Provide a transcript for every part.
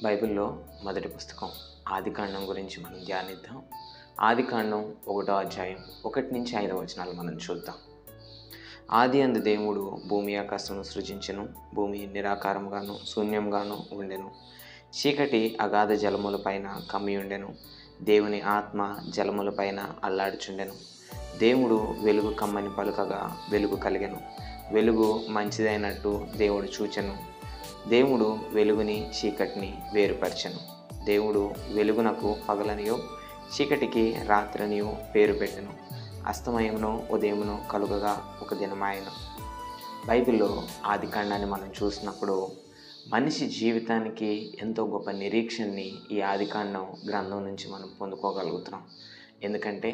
బైబిల్లో మొదటి పుస్తకం ఆదికాండం గురించి మనం ధ్యానిద్దాం. ఆదికాండం 1వ అధ్యాయం 1 నుంచి 5 వచనాలు మనం చూద్దాం. ఆది అందు దేవుడు భూమి ఆకాశమును సృజించెను. భూమి నిరాకారముగాను శూన్యంగాను ఉండెను. చీకటి అగాధ జలముల పైన కమ్మి ఉండెను. దేవుని ఆత్మ జలముల పైన అల్లాడుచుండెను. దేవుడు వెలుగు కమ్మని పలుకగా వెలుగు కలిగెను. వెలుగు మంచిదైనట్టు దేవుడు చూచెను. దేవుడు వెలుగుని చీకటిని వేరుపరచెను. దేవుడు వెలుగునకు పగలనియో చీకటికి రాత్రనియో పేరు పెట్టెను. అస్తమయమును ఉదయమును కలుగగా ఒక దినమాయెను. బైబిల్లో ఆదికాండాన్ని మనం చూసినప్పుడు మనిషి జీవితానికి ఎంతో గొప్ప నిరీక్షణని ఈ ఆదికాండం గ్రంథం నుంచి మనం పొందుకోగలుగుతున్నాం. ఎందుకంటే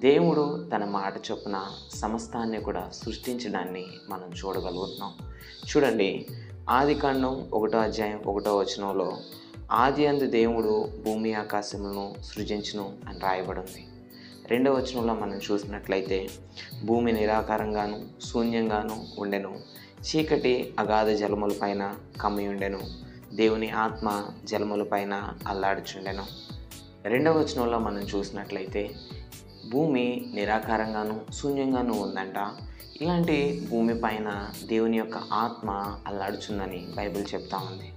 దేవుడు తన మాట చొప్పున సమస్తాన్ని కూడా సృష్టించడాన్ని మనం చూడగలుగుతున్నాం. చూడండి, ఆదికాండం 1వ అధ్యాయం 1వ వచనంలో ఆది అందు దేవుడు భూమి ఆకాశములను సృజించును అని రాయబడింది. 2వ వచనంలో మనం చూసినట్లయితే భూమి నిరాకారంగాను శూన్యంగాను ఉండెను. చీకటి అగాధ జలముల పైన కమ్మి ఉండెను. దేవుని ఆత్మ జలముల పైన అల్లాడుచుండెను. 2వ వచనంలో మనం చూసినట్లయితే భూమి నిరాకారంగాను శూన్యంగాను ఉందంట. ఇలాంటి భూమి పైన దేవుని యొక్క ఆత్మ అల్లాడుచుందని బైబిల్ చెప్తా ఉంది.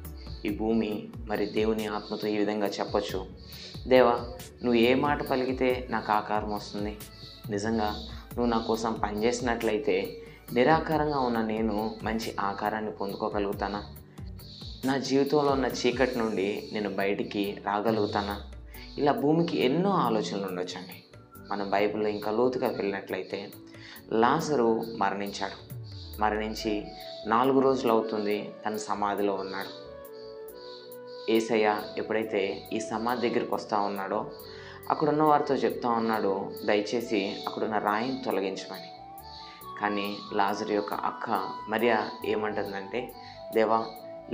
ఈ భూమి మరి దేవుని ఆత్మతో ఈ విధంగా చెప్పొచ్చు, దేవా, నువ్వు ఏ మాట పలికితే నాకు ఆకారం వస్తుంది. నిజంగా నువ్వు నా కోసం పనిచేసినట్లయితే నిరాకారంగా ఉన్న నేను మంచి ఆకారాన్ని పొందుకోగలుగుతానా? నా జీవితంలో ఉన్న చీకటి నుండి నేను బయటికి రాగలుగుతానా? ఇలా భూమికి ఎన్నో ఆలోచనలు ఉండొచ్చండి. మనం బైబిల్లో ఇంకా లోతుగా వెళ్ళినట్లయితే లాజరు మరణించి 4 రోజులు అవుతుంది తన సమాధిలో ఉన్నాడు. యేసయ్య ఎప్పుడైతే ఈ సమాధి దగ్గరికి వస్తూ ఉన్నాడో అక్కడున్న వారితో చెప్తా ఉన్నాడు, దయచేసి అక్కడున్న రాయిని తొలగించమని. కానీ లాజరు యొక్క అక్క మరియా ఏమంటుందంటే, దేవా,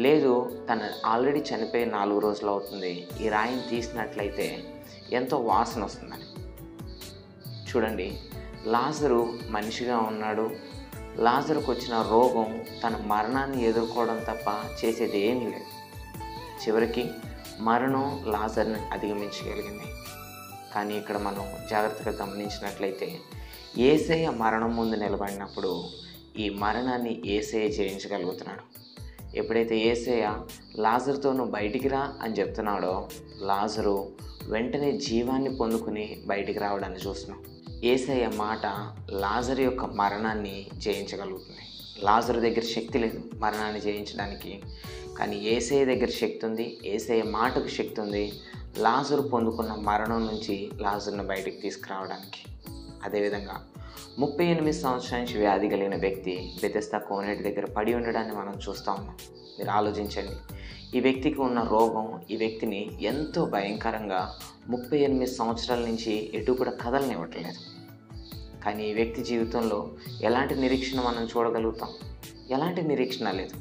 లేదు, తను ఆల్రెడీ చనిపోయి 4 రోజులు అవుతుంది, ఈ రాయిని తీసినట్లయితే ఎంతో వాసన వస్తుందని. చూడండి, లాజరు మనిషిగా ఉన్నాడు. లాజరుకు వచ్చిన రోగం తన మరణాన్ని ఎదుర్కోవడం తప్ప చేసేది ఏమీ లేదు. చివరికి మరణం లాజర్ని అధిగమించగలిగింది. కానీ ఇక్కడ మనం జాగ్రత్తగా గమనించినట్లయితే యేసయ్య మరణం ముందు నిలబడినప్పుడు ఈ మరణాన్ని యేసయ్య జయించగలుగుతున్నాడు. ఎప్పుడైతే యేసయ్య లాజరుతో నువ్వు బయటికి రా అని చెప్తున్నాడో లాజరు వెంటనే జీవాన్ని పొందుకుని బయటికి రావడాన్ని చూస్తున్నాం. యేసయ్య మాట లాజరు యొక్క మరణాన్ని జయించగలుగుతుంది. లాజరు దగ్గర శక్తి లేదు మరణాన్ని జయించడానికి, కానీ యేసయ్య దగ్గర శక్తి ఉంది. యేసయ్య మాటకు శక్తి ఉంది లాజరు పొందుకున్న మరణం నుంచి లాజరును బయటికి తీసుకురావడానికి. అదేవిధంగా 38 సంవత్సరాల నుంచి వ్యాధి కలిగిన వ్యక్తి బెతెస్దా కోనేటి దగ్గర పడి ఉండడాన్ని మనం చూస్తూ ఉన్నాం. మీరు ఆలోచించండి, ఈ వ్యక్తికి ఉన్న రోగం ఈ వ్యక్తిని ఎంతో భయంకరంగా 38 సంవత్సరాల నుంచి ఎటు కూడా కదలనివ్వట్లేదు. కానీ ఈ వ్యక్తి జీవితంలో ఎలాంటి నిరీక్షణ మనం చూడగలుగుతాం? ఎలాంటి నిరీక్షణ లేదు.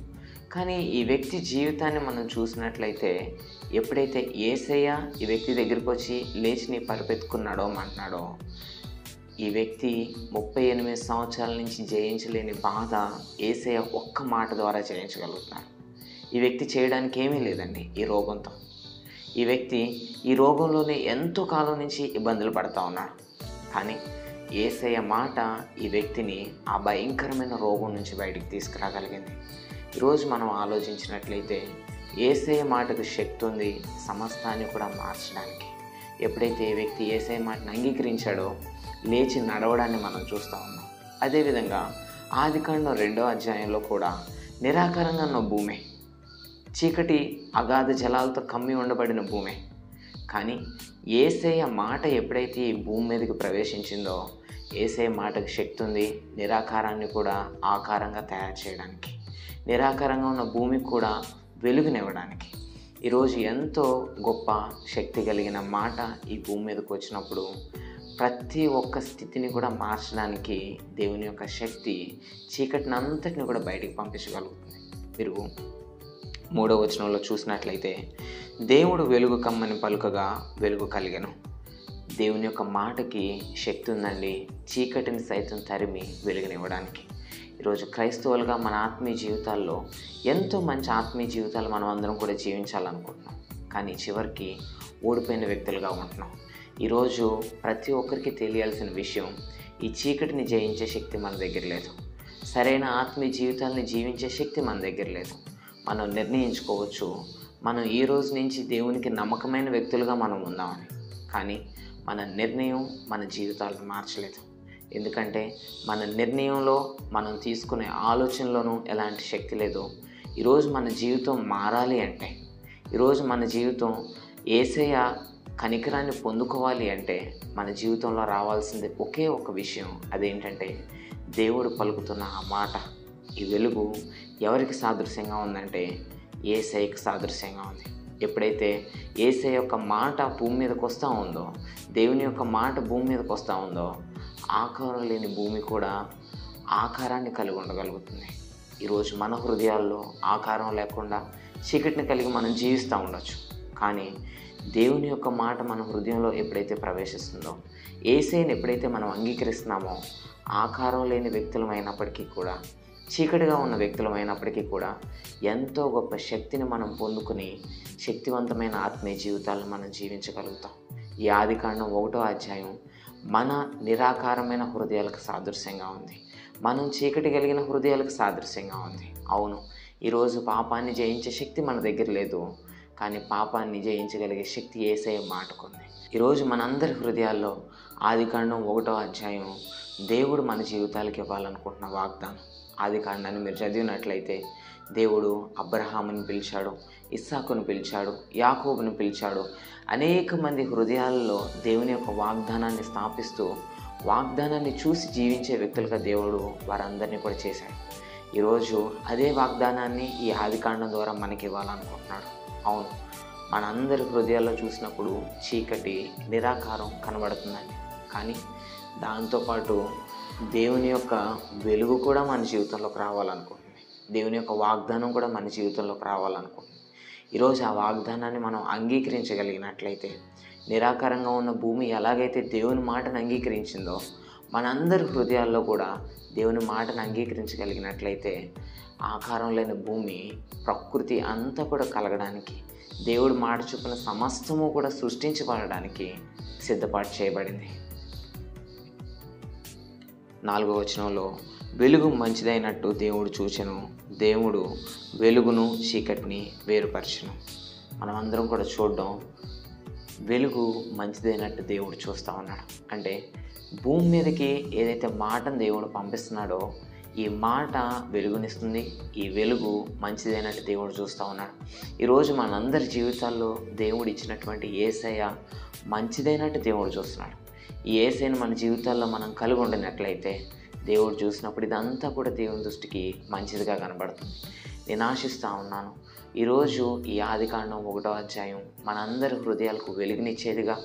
కానీ ఈ వ్యక్తి జీవితాన్ని మనం చూసినట్లయితే ఎప్పుడైతే యేసయ్య ఈ వ్యక్తి దగ్గరికి వచ్చి లేచి నీ పరిపెత్తుకున్నాడో అంటున్నాడో, ఈ వ్యక్తి 38 సంవత్సరాల నుంచి జయించలేని బాధ యేసయ్య ఒక్క మాట ద్వారా జయించగలుగుతున్నాడు. ఈ వ్యక్తి చేయడానికి ఏమీ లేదండి ఈ రోగంతో. ఈ వ్యక్తి ఈ రోగంలోనే ఎంతో కాలం నుంచి ఇబ్బందులు పడుతూ ఉన్నాడు. కానీ యేసయ్య మాట ఈ వ్యక్తిని ఆ భయంకరమైన రోగం నుంచి బయటికి తీసుకురాగలిగింది. ఈరోజు మనం ఆలోచించినట్లయితే యేసయ్య మాటకు శక్తి ఉంది సమస్తాన్ని కూడా మార్చడానికి. ఎప్పుడైతే ఈ వ్యక్తి యేసయ్య మాటను అంగీకరించాడో లేచి నడవడాన్ని మనం చూస్తూ ఉన్నాం. అదేవిధంగా ఆదికాండం 2వ అధ్యాయంలో కూడా నిరాకారంగా ఉన్న భూమి, చీకటి అగాధ జలాలతో కమ్మి ఉండబడిన భూమి, కానీ యేసయ్య మాట ఎప్పుడైతే ఈ భూమి మీదకి ప్రవేశించిందో యేసయ్య మాటకు శక్తి ఉంది నిరాకారాన్ని కూడా ఆకారంగా తయారు చేయడానికి, నిరాకారంగా ఉన్న భూమికి కూడా వెలుగునివ్వడానికి. ఈరోజు ఎంతో గొప్ప శక్తి కలిగిన మాట ఈ భూమి మీదకి వచ్చినప్పుడు ప్రతి ఒక్క స్థితిని కూడా మార్చడానికి దేవుని యొక్క శక్తి చీకటిని అంతటిని కూడా బయటికి పంపించగలుగుతుంది. మీరు 3వ వచనంలో చూసినట్లయితే దేవుడు వెలుగు కమ్మని పలుకగా వెలుగు కలిగెను. దేవుని యొక్క మాటకి శక్తి ఉందండి చీకటిని సైతం తరిమి వెలుగునివ్వడానికి. ఈరోజు క్రైస్తవులుగా మన ఆత్మీయ జీవితాల్లో ఎంతో మంచి ఆత్మీయ జీవితాలు మనం అందరం కూడా జీవించాలనుకుంటున్నాం. కానీ చివరికి ఓడిపోయిన వ్యక్తులుగా ఉంటున్నాం. ఈరోజు ప్రతి ఒక్కరికి తెలియాల్సిన విషయం, ఈ చీకటిని జయించే శక్తి మన దగ్గర లేదు. సరైన ఆత్మీయ జీవితాన్ని జీవించే శక్తి మన దగ్గర లేదు. మనం నిర్ణయించుకోవచ్చు, మనం ఈ రోజు నుంచి దేవునికి నమ్మకమైన వ్యక్తులుగా మనం ఉందామని. కానీ మన నిర్ణయం మన జీవితాలను మార్చలేదు. ఎందుకంటే మన నిర్ణయంలో, మనం తీసుకునే ఆలోచనలోనూ ఎలాంటి శక్తి లేదు. ఈరోజు మన జీవితం మారాలి అంటే, ఈరోజు మన జీవితం యేసయ్య కనికరాన్ని పొందుకోవాలి అంటే మన జీవితంలో రావాల్సింది ఒకే ఒక విషయం. అదేంటంటే దేవుడు పలుకుతున్న ఆ మాట. ఈ వెలుగు ఎవరికి సాదృశ్యంగా ఉందంటే యేసయ్యకి సాదృశ్యంగా ఉంది. ఎప్పుడైతే యేసయ్య యొక్క మాట భూమి మీదకి వస్తూ ఉందో, దేవుని యొక్క మాట భూమి మీదకి వస్తూ ఉందో, ఆకారం లేని భూమి కూడా ఆకారాన్ని కలిగి ఉండగలుగుతుంది. ఈరోజు మన హృదయాల్లో ఆకారం లేకుండా చీకటిని కలిగి మనం జీవిస్తూ ఉండొచ్చు. కానీ దేవుని యొక్క మాట మన హృదయంలో ఎప్పుడైతే ప్రవేశిస్తుందో, యేసయ్యని ఎప్పుడైతే మనం అంగీకరిస్తున్నామో, ఆకారం లేని వ్యక్తులమైనప్పటికీ కూడా, చీకటిగా ఉన్న వ్యక్తులమైనప్పటికీ కూడా ఎంతో గొప్ప శక్తిని మనం పొందుకుని శక్తివంతమైన ఆత్మీయ జీవితాలను మనం జీవించగలుగుతాం. ఈ ఆదికాండం 1వ అధ్యాయం మన నిరాకారమైన హృదయాలకు సాదృశ్యంగా ఉంది. మనం చీకటి కలిగిన హృదయాలకు సాదృశ్యంగా ఉంది. అవును, ఈరోజు పాపాన్ని జయించే శక్తి మన దగ్గర లేదు. కానీ పాపాన్ని జయించగలిగే శక్తి యేసయ్య మాటకుంది. ఈరోజు మనందరి హృదయాల్లో ఆదికాండం 1వ అధ్యాయం దేవుడు మన జీవితాలకు ఇవ్వాలనుకుంటున్న వాగ్దానం. ఆదికాండాన్ని మీరు చదివినట్లయితే దేవుడు అబ్రహాముని పిలిచాడు, ఇస్సాకును పిలిచాడు, యాకోబును పిలిచాడు. అనేక మంది హృదయాల్లో దేవుని యొక్క వాగ్దానాన్ని స్థాపిస్తూ, వాగ్దానాన్ని చూసి జీవించే వ్యక్తులుగా దేవుడు వారందరినీ కూడా చేశాడు. ఈరోజు అదే వాగ్దానాన్ని ఈ ఆదికాండం ద్వారా మనకి ఇవ్వాలనుకుంటున్నాడు. అవును, మనందరి హృదయాల్లో చూసినప్పుడు చీకటి, నిరాకారం కనబడుతుందండి. కానీ దాంతోపాటు దేవుని యొక్క వెలుగు కూడా మన జీవితంలోకి రావాలనుకుంటుంది. దేవుని యొక్క వాగ్దానం కూడా మన జీవితంలోకి రావాలనుకుంటుంది. ఈరోజు ఆ వాగ్దానాన్ని మనం అంగీకరించగలిగినట్లయితే, నిరాకారంగా ఉన్న భూమి ఎలాగైతే దేవుని మాటను అంగీకరించిందో, మనందరి హృదయాల్లో కూడా దేవుని మాటను అంగీకరించగలిగినట్లయితే, ఆకారం లేని భూమి, ప్రకృతి అంతా కూడా కలగడానికి, దేవుడు మాట చొప్పున సమస్తము కూడా సృష్టించబడడానికి సిద్ధపాటు చేయబడింది. 4వ వచనంలో వెలుగు మంచిదైనట్టు దేవుడు చూచెను, దేవుడు వెలుగును చీకటిని వేరుపరచెను. మనం అందరం కూడా చూడడం, వెలుగు మంచిదైనట్టు దేవుడు చూస్తూ ఉన్నాడు. అంటే భూమి మీదకి ఏదైతే మాటను దేవుడు పంపిస్తున్నాడో, ఈ మాట వెలుగునిస్తుంది. ఈ వెలుగు మంచిదైనట్టు దేవుడు చూస్తూ ఉన్నాడు. ఈరోజు మనందరి జీవితాల్లో దేవుడు ఇచ్చినటువంటి యేసయ్య మంచిదైనట్టు దేవుడు చూస్తున్నాడు. ఈ యేసయ్యను మన జీవితాల్లో మనం కలిగి ఉండినట్లయితే, దేవుడు చూసినప్పుడు ఇదంతా కూడా దేవుని దృష్టికి మంచిదిగా కనబడుతుంది. నేను ఆశిస్తూ ఉన్నాను, ఈరోజు ఈ ఆదికాండం 1వ అధ్యాయం మనందరి హృదయాలకు వెలుగునిచ్చేదిగా,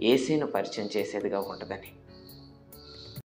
యేసయ్యను పరిచయం చేసేదిగా ఉంటుందని.